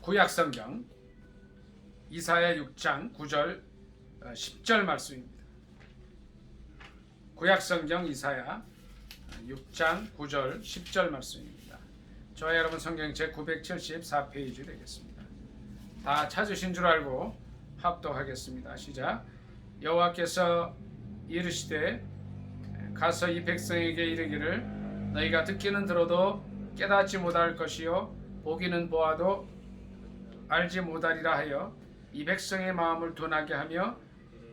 구약성경 이사야 6장 9절 10절 말씀입니다. 구약성경 이사야 6장 9절 10절 말씀입니다. 저와 여러분 성경 제974페이지 되겠습니다. 다 찾으신 줄 알고 합독하겠습니다. 시작. 여호와께서 이르시되 가서 이 백성에게 이르기를 너희가 듣기는 들어도 깨닫지 못할 것이요 보기는 보아도 알지 못하리라 하여 이 백성의 마음을 둔하게 하며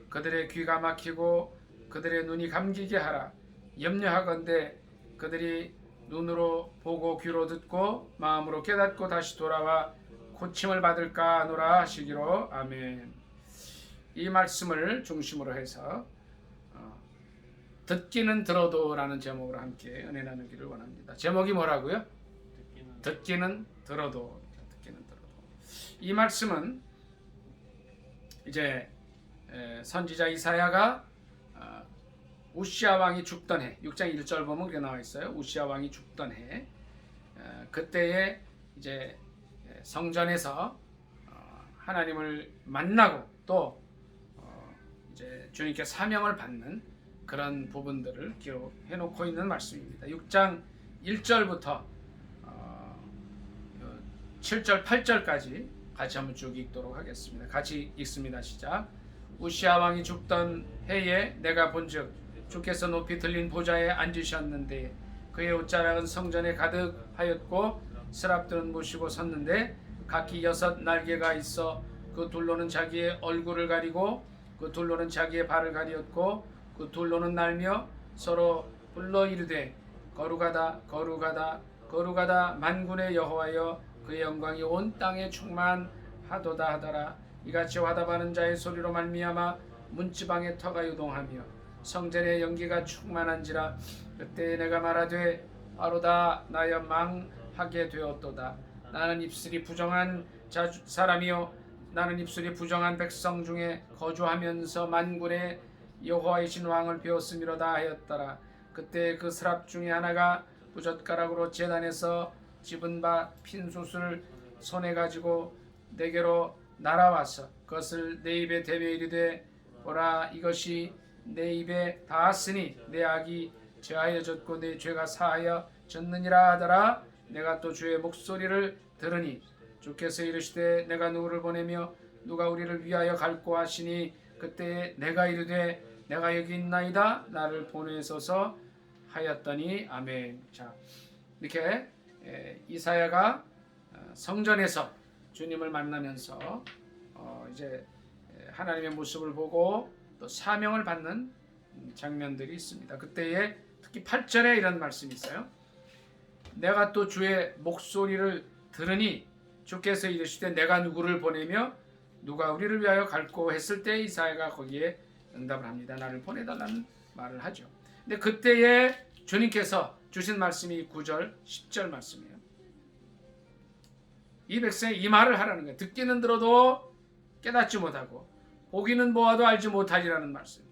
그들의 귀가 막히고 그들의 눈이 감기게 하라. 염려하건대 그들이 눈으로 보고 귀로 듣고 마음으로 깨닫고 다시 돌아와 고침을 받을까 하노라 하시기로. 아멘. 이 말씀을 중심으로 해서 듣기는 들어도 라는 제목으로 함께 은혜 나누기를 원합니다. 제목이 뭐라고요? 듣기는 들어도. 이 말씀은 이제 선지자 이사야가 우시아 왕이 죽던 해, 6장 1절 보면 그렇게 나와 있어요. 우시아 왕이 죽던 해, 그때에 이제 성전에서 하나님을 만나고 또 이제 주님께 사명을 받는 그런 부분들을 기록해 놓고 있는 말씀입니다. 6장 1절부터 7절 8절까지 같이 한번 쭉 읽도록 하겠습니다. 같이 읽습니다. 시작. 우시아 왕이 죽던 해에 내가 본즉 주께서 높이 들린 보좌에 앉으셨는데 그의 옷자락은 성전에 가득하였고 스랍들은 모시고 섰는데 각기 6 날개가 있어 그 둘로는 자기의 얼굴을 가리고 그 둘로는 자기의 발을 가리었고 그 둘로는 날며 서로 불러 이르되 거룩하다 거룩하다 거룩하다 만군의 여호와여 그의 영광이 온 땅에 충만하도다 하더라. 이같이 화답하는 자의 소리로 말미암아 문지방의 터가 유동하며 성전의 연기가 충만한지라. 그때 내가 말하되 바로다 나여 망하게 되었도다. 나는 입술이 부정한 사람이요 나는 입술이 부정한 백성 중에 거주하면서 만군의 여호와이신 왕을 배웠음이로다 하였더라. 그때 그 스랍 중에 하나가 부젓가락으로 제단에서 집은 바 핀솥을 손에 가지고 내게로 날아와서 그것을 내 입에 대며 이르되 보라 이것이 내 입에 닿았으니 내 악이 제하여졌고 내 죄가 사하여졌느니라 하더라. 내가 또 주의 목소리를 들으니 주께서 이르시되 내가 누구를 보내며 누가 우리를 위하여 갈고 하시니 그때 내가 이르되 내가 여기 있나이다 나를 보내소서 하였더니. 아멘. 자, 이렇게 이사야가 성전에서 주님을 만나면서 이제 하나님의 모습을 보고 또 사명을 받는 장면들이 있습니다. 그때에 특히 8절에 이런 말씀이 있어요. 내가 또 주의 목소리를 들으니 주께서 이르시되 내가 누구를 보내며 누가 우리를 위하여 갈고 했을 때 이사야가 거기에 응답을 합니다. 나를 보내달라는 말을 하죠. 근데 그때에 주님께서 주신 말씀이 9절 10절 말씀이에요. 이 백성이 이 말을 하라는 거예요. 듣기는 들어도 깨닫지 못하고 보기는 보아도 알지 못하리라는 말씀.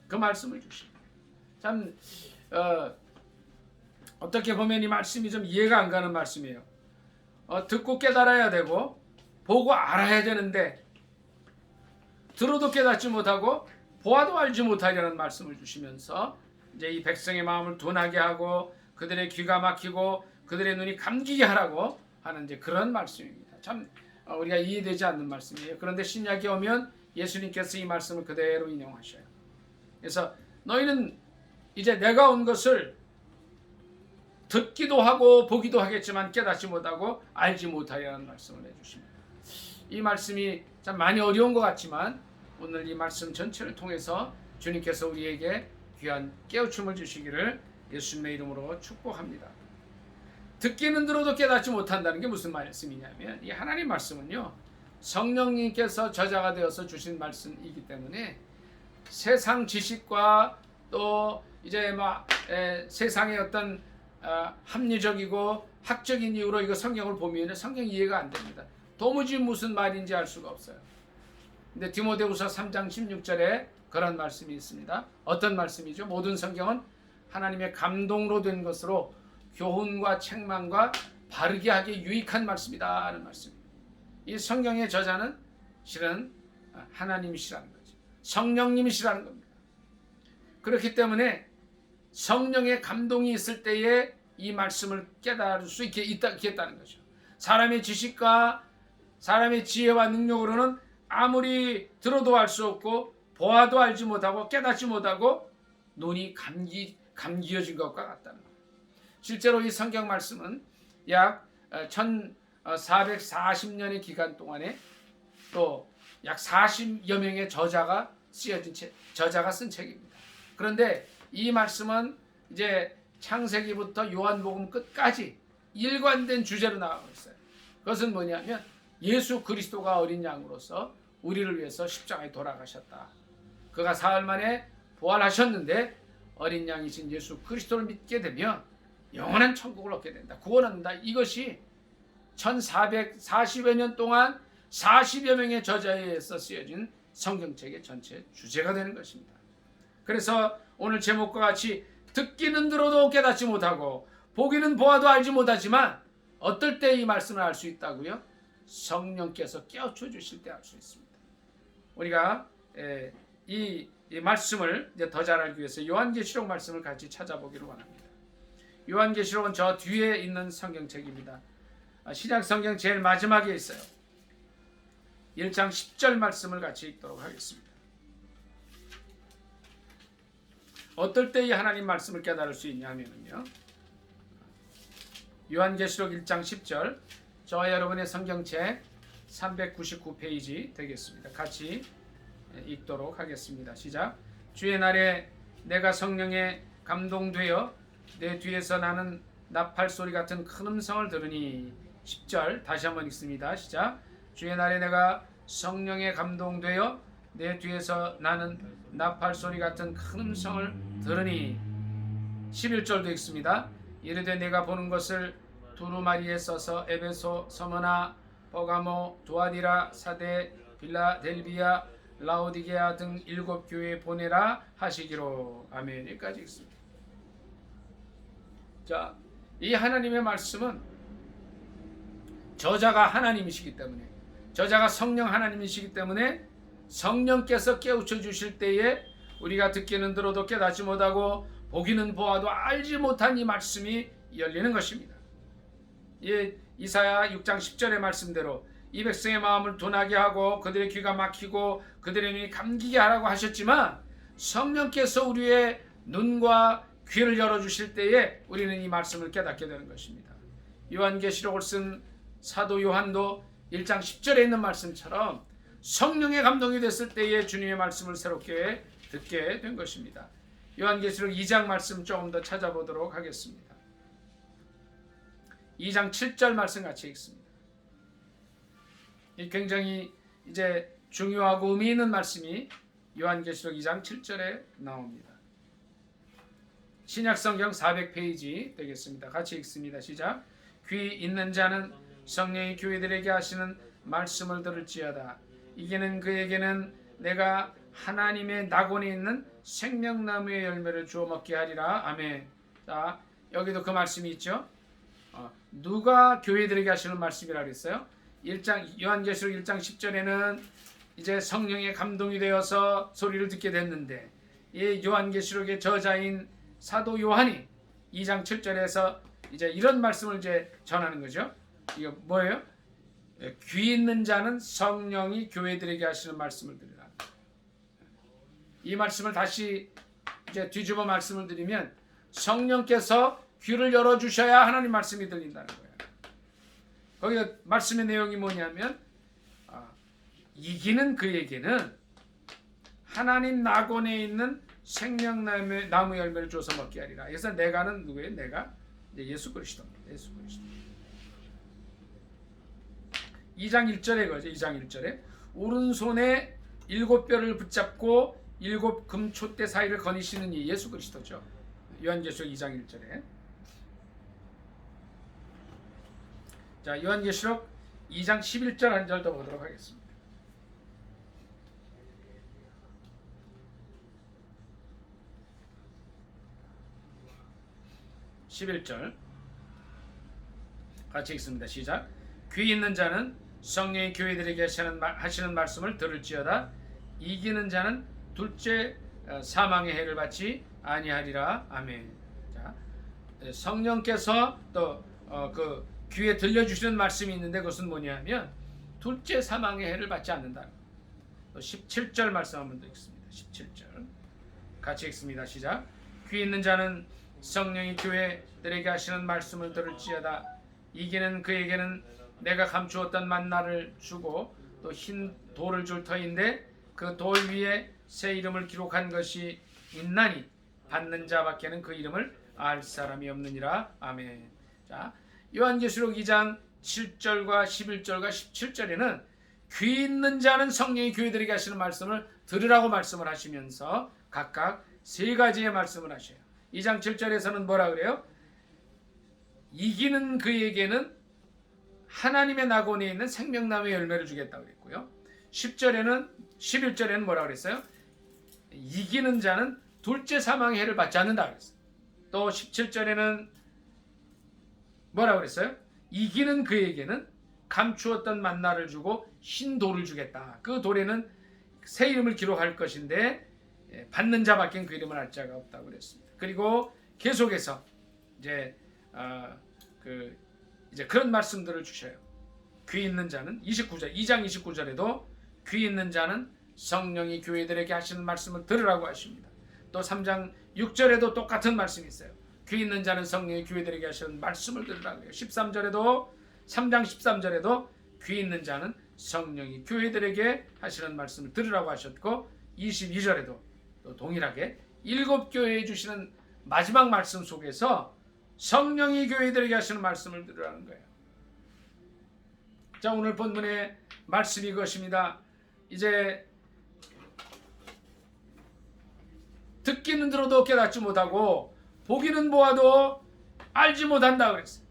그 말씀을 주십니다. 참 어떻게 보면 이 말씀이 좀 이해가 안 가는 말씀이에요. 듣고 깨달아야 되고 보고 알아야 되는데 들어도 깨닫지 못하고 보아도 알지 못하리라는 말씀을 주시면서 이제 이 백성의 마음을 둔하게 하고 그들의 귀가 막히고 그들의 눈이 감기게 하라고 하는 이제 그런 말씀입니다. 참 우리가 이해되지 않는 말씀이에요. 그런데 신약에 오면 예수님께서 이 말씀을 그대로 인용하셔요. 그래서 너희는 이제 내가 온 것을 듣기도 하고 보기도 하겠지만 깨닫지 못하고 알지 못하리라는 말씀을 해주십니다. 이 말씀이 참 많이 어려운 것 같지만 오늘 이 말씀 전체를 통해서 주님께서 우리에게 귀한 깨우침을 주시기를 예수님의 이름으로 축복합니다. 듣기는 들어도 깨닫지 못한다는 게 무슨 말씀이냐면 이 하나님 말씀은요 성령님께서 저자가 되어서 주신 말씀이기 때문에 세상 지식과 또 이제 세상의 어떤 합리적이고 학적인 이유로 이거 성경을 보면 성경 이해가 안 됩니다. 도무지 무슨 말인지 알 수가 없어요. 근데 디모데후서 3장 16절에 그런 말씀이 있습니다. 어떤 말씀이죠? 모든 성경은 하나님의 감동으로 된 것으로 교훈과 책망과 바르게 하기 유익한 말씀이다 하는 말씀입니다. 이 성경의 저자는 실은 하나님이시라는 거죠. 성령님이시라는 겁니다. 그렇기 때문에 성령의 감동이 있을 때에 이 말씀을 깨달을 수 있겠다는 거죠. 사람의 지식과 사람의 지혜와 능력으로는 아무리 들어도 알 수 없고 보아도 알지 못하고 깨닫지 못하고 눈이 감기어진 것과 같다는 거예요. 실제로 이 성경 말씀은 약 1440년의 기간 동안에 또 약 40여 명의 저자가 쓴 책입니다. 그런데 이 말씀은 이제 창세기부터 요한복음 끝까지 일관된 주제로 나가고 있어요. 그것은 뭐냐면 예수 그리스도가 어린 양으로서 우리를 위해서 십자가에 돌아가셨다. 그가 사흘 만에 부활하셨는데 어린 양이신 예수 그리스도를 믿게 되면 영원한 천국을 얻게 된다. 구원한다. 이것이 1440여 년 동안 40여 명의 저자에 의해서 쓰여진 성경책의 전체 주제가 되는 것입니다. 그래서 오늘 제목과 같이 듣기는 들어도 깨닫지 못하고 보기는 보아도 알지 못하지만 어떨 때 이 말씀을 알 수 있다고요? 성령께서 깨우쳐 주실 때 알 수 있습니다. 우리가 이 말씀을 이제 더 잘 알기 위해서 요한계시록 말씀을 같이 찾아보기를 원합니다. 요한계시록은 저 뒤에 있는 성경책입니다. 신약 성경 제일 마지막에 있어요. 1장 10절 말씀을 같이 읽도록 하겠습니다. 어떨 때 이 하나님 말씀을 깨달을 수 있냐 하면요, 요한계시록 1장 10절, 저와 여러분의 성경책 399페이지 되겠습니다. 같이 읽도록 하겠습니다. 시작. 주의 날에 내가 성령에 감동되어 내 뒤에서 나는 나팔 소리 같은 큰 음성을 들으니. 10절 다시 한번 읽습니다. 시작. 주의 날에 내가 성령에 감동되어 내 뒤에서 나는 나팔 소리 같은 큰 음성을 들으니. 11절도 읽습니다. 이르되 내가 보는 것을 두루마리에 써서 에베소, 서머나, 버가모, 두아디라, 사데, 빌라델비아, 라오디게아 등 7교회에 보내라 하시기로. 아멘. 여기까지 읽습니다. 자, 이 하나님의 말씀은 저자가 하나님이시기 때문에, 저자가 성령 하나님이시기 때문에 성령께서 깨우쳐 주실 때에 우리가 듣기는 들어도 깨닫지 못하고 보기는 보아도 알지 못한 이 말씀이 열리는 것입니다. 이사야 6장 10절의 말씀대로 이 백성의 마음을 둔하게 하고 그들의 귀가 막히고 그들의 눈이 감기게 하라고 하셨지만, 성령께서 우리의 눈과 귀를 열어주실 때에 우리는 이 말씀을 깨닫게 되는 것입니다. 요한계시록을 쓴 사도 요한도 1장 10절에 있는 말씀처럼 성령의 감동이 됐을 때에 주님의 말씀을 새롭게 듣게 된 것입니다. 요한계시록 2장 말씀 조금 더 찾아보도록 하겠습니다. 2장 7절 말씀 같이 읽습니다. 이 굉장히 이제 중요하고 의미 있는 말씀이 요한계시록 2장 7절에 나옵니다. 신약성경 400페이지 되겠습니다. 같이 읽습니다. 시작. 귀 있는 자는 성령이 교회들에게 하시는 말씀을 들을지어다. 이게는 그에게는 내가 하나님의 낙원에 있는 생명나무의 열매를 주어 먹게 하리라. 아멘. 자, 여기도 그 말씀이 있죠. 누가 교회들에게 하시는 말씀이라 그랬어요? 요한계시록 1장 10절에는 이제 성령의 감동이 되어서 소리를 듣게 됐는데, 이 요한계시록의 저자인 사도 요한이 2장 7절에서 이제 이런 말씀을 이제 전하는 거죠. 이거 뭐예요? 귀 있는 자는 성령이 교회들에게 하시는 말씀을 들으라. 이 말씀을 다시 이제 뒤집어 말씀을 드리면, 성령께서 귀를 열어 주셔야 하나님 말씀이 들린다는 거예요. 거기 말씀의 내용이 뭐냐면, 이기는 그에게는 하나님 낙원에 있는 생명나무 열매를 줘서 먹게 하리라. 그래서 내가는 누구예요? 내가 예수 그리스도입니다. 예수 그리스도. 2장 1절에 거죠. 2장 1절에 오른손에 7뼈를 붙잡고 7 금촛대 사이를 거니시는 이 예수 그리스도죠. 요한계시록 2장 1절에. 자, 요한계시록 2장 11절 한 절 더 보도록 하겠습니다. (11절) 같이 읽습니다. 시작. 귀 있는 자는 성령이 교회들에게 하시는 말씀을 들을지어다. 이기는 자는 둘째 사망의 해를 받지 아니하리라. 아멘. 자, 성령께서 또 그 귀에 들려주시는 말씀이 있는데 그것은 뭐냐면 둘째 사망의 해를 받지 않는다. 또 17절 말씀 한번 더 읽습니다. 17절 같이 읽습니다. 시작. 귀 있는 자는 성령이 교회들에게 하시는 말씀을 들을지어다. 이기는 그에게는 내가 감추었던 만나를 주고 또 흰 돌을 줄 터인데 그 돌 위에 새 이름을 기록한 것이 있나니 받는 자밖에는 그 이름을 알 사람이 없느니라. 아멘. 자, 요한계시록 2장 7절과 11절과 17절에는 귀 있는 자는 성령이 교회들에게 하시는 말씀을 들으라고 말씀을 하시면서 각각 세 가지의 말씀을 하셔요. 2장 7절에서는 뭐라 그래요? 이기는 그에게는 하나님의 낙원에 있는 생명나무의 열매를 주겠다고 그랬고요. 11절에는 뭐라 그랬어요? 이기는 자는 둘째 사망의 해를 받지 않는다 그랬어요. 또 17절에는 뭐라 그랬어요? 이기는 그에게는 감추었던 만나를 주고 흰 돌을 주겠다. 그 돌에는 새 이름을 기록할 것인데 받는 자밖엔 그 이름을 알 자가 없다고 그랬습니다. 그리고 계속해서 이제 그런 말씀들을 주셔요. 귀 있는 자는 29절, 2장 29절에도 귀 있는 자는 성령이 교회들에게 하시는 말씀을 들으라고 하십니다. 또 3장 6절에도 똑같은 말씀이 있어요. 귀 있는 자는 성령이 교회들에게 하시는 말씀을 들으라고 해요. 13절에도 3장 13절에도 귀 있는 자는 성령이 교회들에게 하시는 말씀을 들으라고 하셨고 22절에도 또 동일하게 7교회에 주시는 마지막 말씀 속에서 성령이 교회들에게 하시는 말씀을 들으라는 거예요. 자, 오늘 본문의 말씀이 이것입니다. 이제 듣기는 들어도 깨닫지 못하고 보기는 보아도 알지 못한다 그랬어요.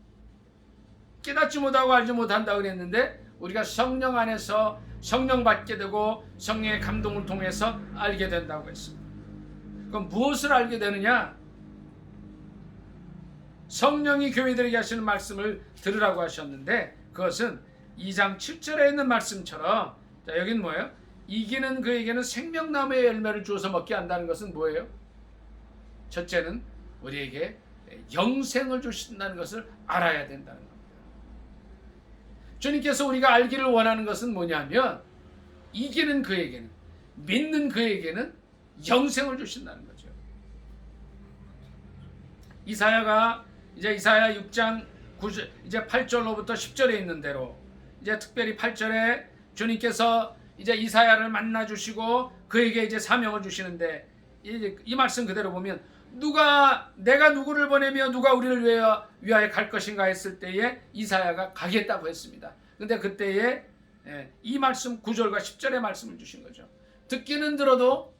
깨닫지 못하고 알지 못한다 그랬는데 우리가 성령 안에서 성령 받게 되고 성령의 감동을 통해서 알게 된다고 했습니다. 그럼 무엇을 알게 되느냐? 성령이 교회들에게 하시는 말씀을 들으라고 하셨는데 그것은 2장 7절에 있는 말씀처럼 자, 여기는 뭐예요? 이기는 그에게는 생명나무의 열매를 주어서 먹게 한다는 것은 뭐예요? 첫째는 우리에게 영생을 주신다는 것을 알아야 된다는 겁니다. 주님께서 우리가 알기를 원하는 것은 뭐냐면 이기는 그에게는, 믿는 그에게는 영생을 주신다는 거죠. 이사야가 이제 이사야 6장 9절, 이제 8절로부터 10절에 있는 대로 이제 특별히 8절에 주님께서 이제 이사야를 만나 주시고 그에게 이제 사명을 주시는데 이 말씀 그대로 보면 내가 누구를 보내며 누가 우리를 위하여 갈 것인가 했을 때에 이사야가 가겠다고 했습니다. 근데 그때에 이 말씀 9절과 10절의 말씀을 주신 거죠. 듣기는 들어도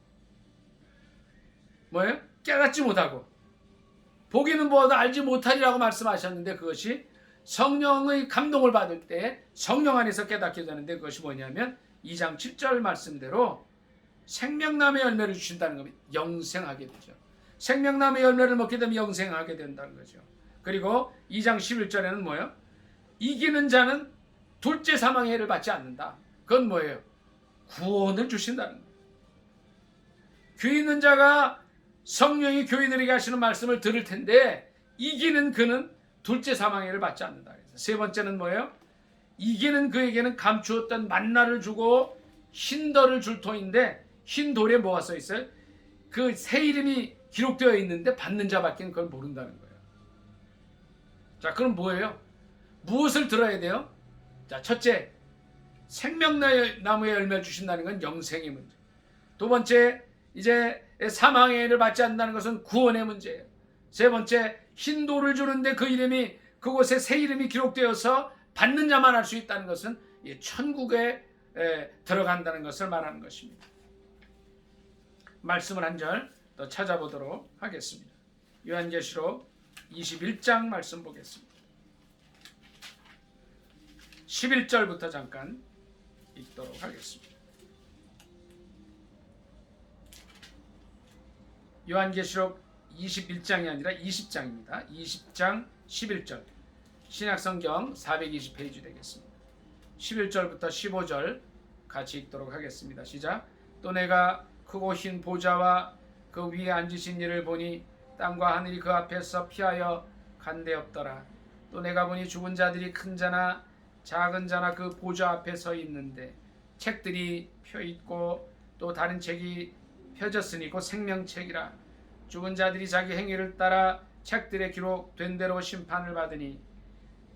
뭐예요? 깨닫지 못하고 보기는 보아도 알지 못하리라고 말씀하셨는데 그것이 성령의 감동을 받을 때 성령 안에서 깨닫게 되는데 그것이 뭐냐면 2장 7절 말씀대로 생명나무의 열매를 주신다는 겁니다. 영생하게 되죠. 생명나무의 열매를 먹게 되면 영생하게 된다는 거죠. 그리고 2장 11절에는 뭐예요? 이기는 자는 둘째 사망의 해를 받지 않는다. 그건 뭐예요? 구원을 주신다는 거예요. 귀 있는 자가 성령이 교인들에게 하시는 말씀을 들을 텐데 이기는 그는 둘째 사망의 해를 받지 않는다. 세 번째는 뭐예요? 이기는 그에게는 감추었던 만나를 주고 흰 돌을 줄 터인데 흰 돌에 뭐가 써 있어요? 그 새 이름이 기록되어 있는데 받는 자밖에 그걸 모른다는 거예요. 자, 그럼 뭐예요? 무엇을 들어야 돼요? 자, 첫째, 생명나무의 열매를 주신다는 건 영생의 문제. 두 번째, 이제 사망의 해를 받지 않는다는 것은 구원의 문제예요. 세 번째, 흰 돌을 주는데 그 이름이 그곳에 새 이름이 기록되어서 받는 자만 알 수 있다는 것은 천국에 들어간다는 것을 말하는 것입니다. 말씀을 한 절 더 찾아보도록 하겠습니다. 요한계시록 21장 말씀 보겠습니다. 11절부터 잠깐 읽도록 하겠습니다. 요한계시록 21장이 아니라 20장입니다. 20장 11절 신약성경 420페이지 되겠습니다. 11절부터 15절 같이 읽도록 하겠습니다. 시작. 또 내가 크고 흰 보좌와 그 위에 앉으신 이를 보니 땅과 하늘이 그 앞에서 피하여 간데 없더라. 또 내가 보니 죽은 자들이 큰 자나 작은 자나 그 보좌 앞에 서 있는데 책들이 펴 있고 또 다른 책이 펴졌으니 곧 생명책이라. 죽은 자들이 자기 행위를 따라 책들에 기록된 대로 심판을 받으니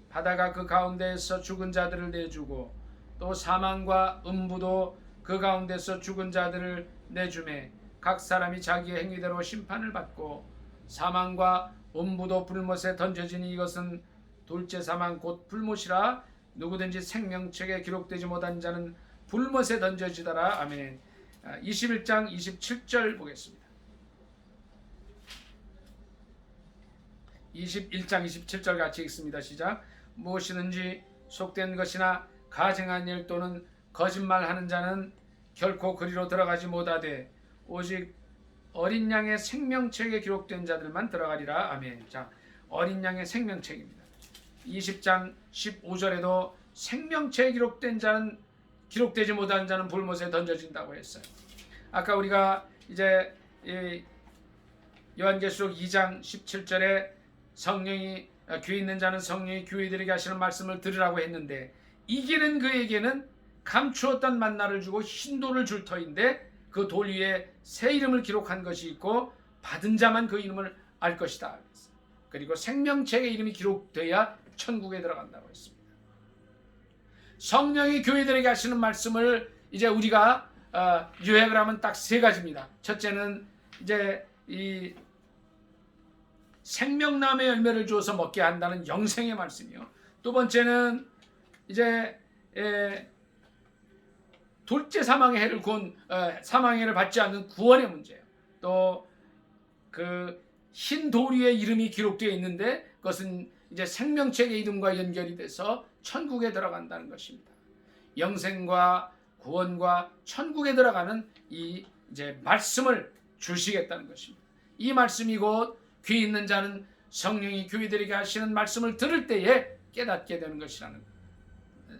바다가 그 가운데에서 죽은 자들을 내주고 또 사망과 음부도 그 가운데서 죽은 자들을 내주매 각 사람이 자기의 행위대로 심판을 받고 사망과 음부도 불못에 던져지니 이것은 둘째 사망 곧 불못이라. 누구든지 생명책에 기록되지 못한 자는 불못에 던져지더라. 아멘. 21장 27절 보겠습니다. 21장 27절 같이 읽습니다. 시작. 무엇이든지 속된 것이나 가증한 일 또는 거짓말하는 자는 결코 그리로 들어가지 못하되 오직 어린 양의 생명책에 기록된 자들만 들어가리라. 아멘. 자, 어린 양의 생명책입니다. 20장 15절에도 생명책에 기록된 자는 기록되지 못한 자는 불못에 던져진다고 했어요. 아까 우리가 이제 요한계시록 2장 17절에 성령이 귀 있는 자는 성령이 교회들에게 하시는 말씀을 들으라고 했는데 이기는 그에게는 감추었던 만나를 주고 흰 돌을 줄 터인데 그 돌 위에 새 이름을 기록한 것이 있고 받은 자만 그 이름을 알 것이다. 그리고 생명책에 이름이 기록돼야 천국에 들어간다고 했습니다. 성령이 교회들에게 하시는 말씀을 이제 우리가 요약을 하면 딱 세 가지입니다. 첫째는 이제 이 생명나무의 열매를 주어서 먹게 한다는 영생의 말씀이요. 두 번째는 이제 둘째 사망의 해를 사망의 해를 받지 않는 구원의 문제예요. 또 그 흰 돌 위에 이름이 기록되어 있는데 그것은 이제 생명책의 이름과 연결이 돼서 천국에 들어간다는 것입니다. 영생과 구원과 천국에 들어가는 이 이제 말씀을 주시겠다는 것입니다. 이 말씀이 곧 귀 있는 자는 성령이 교회들에게 하시는 말씀을 들을 때에 깨닫게 되는 것이라고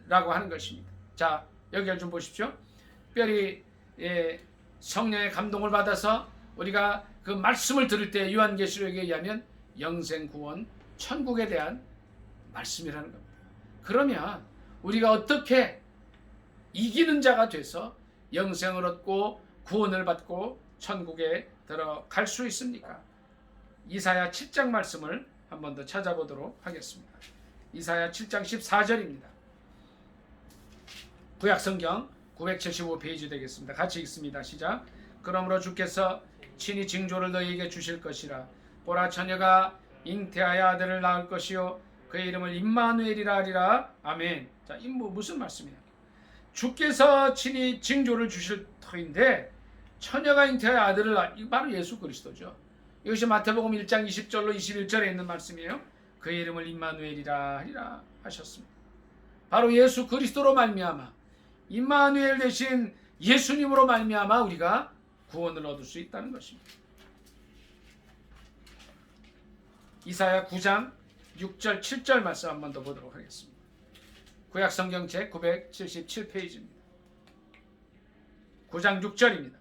하는 것입니다. 자, 여기를 좀 보십시오. 특별히 성령의 감동을 받아서 우리가 그 말씀을 들을 때 요한계시록에 의하면 영생, 구원, 천국에 대한 말씀이라는 겁니다. 그러면 우리가 어떻게 이기는 자가 돼서 영생을 얻고 구원을 받고 천국에 들어갈 수 있습니까? 이사야 7장 말씀을 한 번 더 찾아보도록 하겠습니다. 이사야 7장 14절입니다. 구약성경 975페이지 되겠습니다. 같이 읽습니다. 시작. 그러므로 주께서 친히 징조를 너희에게 주실 것이라. 보라, 처녀가 잉태하여 아들을 낳을 것이요 그의 이름을 임마누엘이라 하리라. 아멘. 자, 이 무슨 말씀이냐? 주께서 친히 징조를 주실 터인데 처녀가 잉태하여 아들을 낳을, 이 바로 예수 그리스도죠. 이것이 마태복음 1장 20절로 21절에 있는 말씀이에요. 그의 이름을 임마누엘이라 하리라 하셨습니다. 바로 예수 그리스도로 말미암아 임마누엘 대신 예수님으로 말미암아 우리가 구원을 얻을 수 있다는 것입니다. 이사야 9장 6절 7절 말씀 한 번 더 보도록 하겠습니다. 구약성경 제 977페이지입니다. 9장 6절입니다.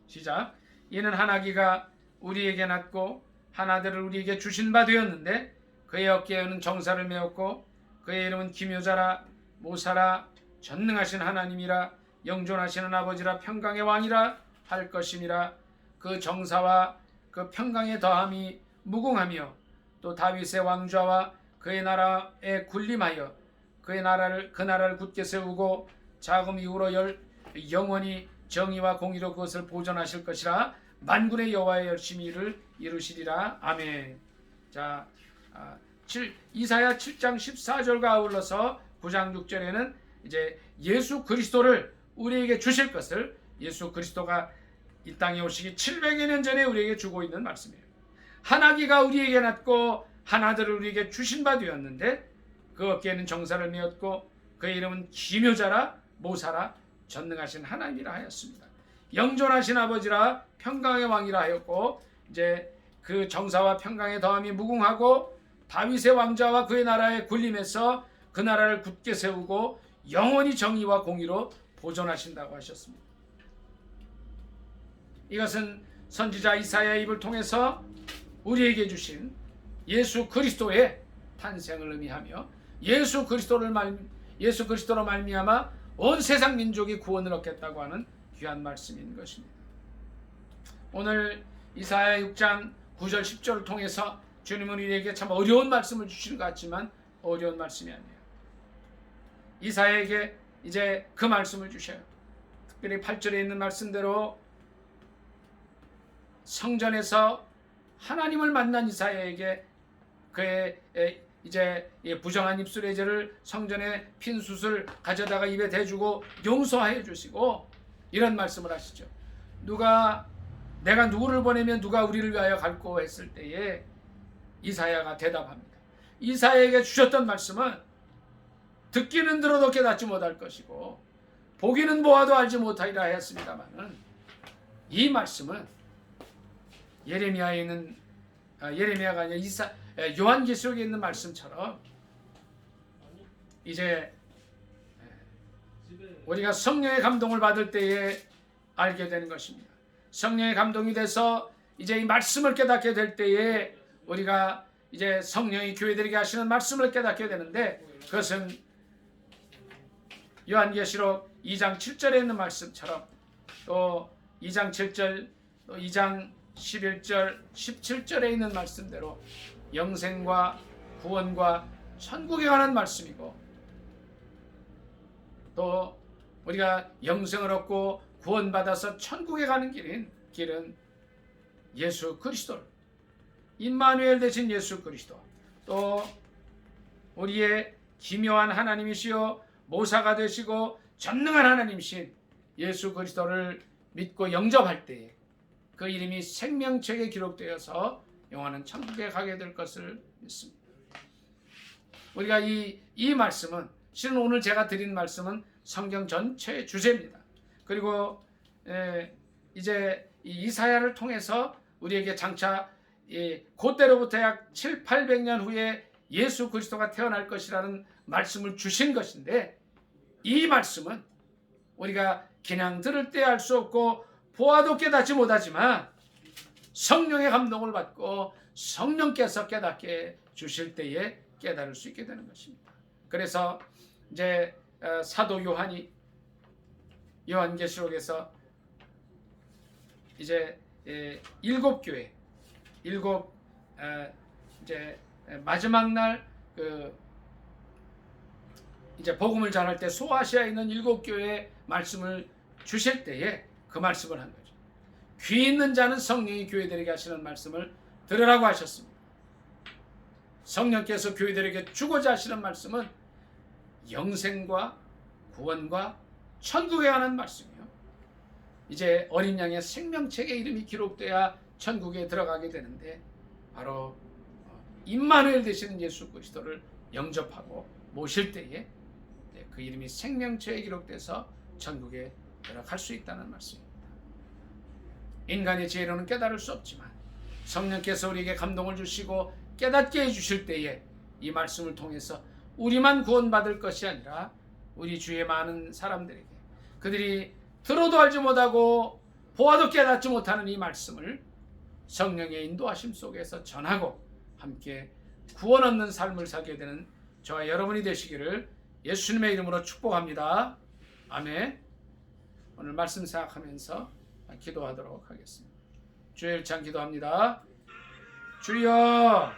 시작. 이는 한 아기가 우리에게 낳고 한 아들을 우리에게 주신 바 되었는데 그의 어깨에는 정사를 메었고 그의 이름은 기묘자라 모사라 전능하신 하나님이라 영존하시는 아버지라 평강의 왕이라 할 것임이라. 그 정사와 그 평강의 더함이 무궁하며 또 다윗의 왕좌와 그의 나라에 군림하여 그 나라를 굳게 세우고 자금 이후로 영원히 정의와 공의로 그것을 보존하실 것이라. 만군의 여호와의 열심히 일을 이루시리라. 아멘. 자, 이사야 7장 14절과 아울러서 9장 6절에는 이제 예수 그리스도를 우리에게 주실 것을 예수 그리스도가 이 땅에 오시기 700여 년 전에 우리에게 주고 있는 말씀이에요. 한 아기가 우리에게 낳고 한 아들을 우리에게 주신 바 되었는데 그 어깨에는 정사를 메었고 그의 이름은 기묘자라 모사라 전능하신 하나님이라 하였습니다. 영존하신 아버지라 평강의 왕이라 하였고 이제 그 정사와 평강의 더함이 무궁하고 다윗의 왕자와 그의 나라의 군림에서 그 나라를 굳게 세우고 영원히 정의와 공의로 보존하신다고 하셨습니다. 이것은 선지자 이사야의 입을 통해서 우리에게 주신 예수 그리스도의 탄생을 의미하며 예수 그리스도로 말미암아 온 세상 민족이 구원을 얻겠다고 하는 귀한 말씀인 것입니다. 오늘 이사야 6장 9절 10절을 통해서 주님은 우리에게 참 어려운 말씀을 주시는 것 같지만 어려운 말씀이 아니에요. 이사야에게 이제 그 말씀을 주셔요. 특별히 8절에 있는 말씀대로 성전에서 하나님을 만난 이사야에게 그의 이제 부정한 입술의 죄를 성전에 핀 숯을 가져다가 입에 대주고 용서하여 주시고 이런 말씀을 하시죠. 내가 누구를 보내면 누가 우리를 위하여 갈고 했을 때에 이사야가 대답합니다. 이사야에게 주셨던 말씀은 듣기는 들어도 깨닫지 못할 것이고 보기는 보아도 알지 못하리라 했습니다마는 이 말씀은 예레미야가 아니라 요한계시록에 있는 말씀처럼 이제 우리가 성령의 감동을 받을 때에 알게 되는 것입니다. 성령의 감동이 돼서 이제 이 말씀을 깨닫게 될 때에 우리가 이제 성령이 교회들에게 하시는 말씀을 깨닫게 되는데 그것은 요한계시록 2장 7절에 있는 말씀처럼 또 2장 7절 또 2장 11절 17절에 있는 말씀대로 영생과 구원과 천국에 관한 말씀이고 또 우리가 영생을 얻고 구원받아서 천국에 가는 길은 예수 그리스도, 임마누엘 되신 예수 그리스도, 또 우리의 기묘한 하나님이시요 모사가 되시고 전능한 하나님이신 예수 그리스도를 믿고 영접할 때에 그 이름이 생명책에 기록되어서 영원한 천국에 가게 될 것을 믿습니다. 우리가 이 말씀은 실은 오늘 제가 드린 말씀은 성경 전체의 주제입니다. 그리고 이제 이사야를 통해서 우리에게 장차 그때로부터 약 7, 800년 후에 예수 그리스도가 태어날 것이라는 말씀을 주신 것인데 이 말씀은 우리가 그냥 들을 때 알 수 없고 보아도 깨닫지 못하지만 성령의 감동을 받고 성령께서 깨닫게 주실 때에 깨달을 수 있게 되는 것입니다. 그래서 이제 사도 요한이 요한계시록에서 이제 일곱 교회, 이제 마지막 날 이제 복음을 전할 때 소아시아에 있는 7교회의 말씀을 주실 때에 그 말씀을 한 거죠. 귀 있는 자는 성령이 교회들에게 하시는 말씀을 들으라고 하셨습니다. 성령께서 교회들에게 주고자 하시는 말씀은 영생과 구원과 천국에 관한 말씀이요. 이제 어린 양의 생명책에 이름이 기록돼야 천국에 들어가게 되는데 바로 임마누엘 되시는 예수 그리스도를 영접하고 모실 때에 그 이름이 생명책에 기록돼서 천국에 들어갈 수 있다는 말씀입니다. 인간의 지혜로는 깨달을 수 없지만 성령께서 우리에게 감동을 주시고 깨닫게 해주실 때에 이 말씀을 통해서 우리만 구원받을 것이 아니라 우리 주위의 많은 사람들에게 그들이 들어도 알지 못하고 보아도 깨닫지 못하는 이 말씀을 성령의 인도하심 속에서 전하고 함께 구원 얻는 삶을 살게 되는 저와 여러분이 되시기를 예수님의 이름으로 축복합니다. 아멘. 오늘 말씀 생각하면서 기도하도록 하겠습니다. 주의 일창 기도합니다. 주여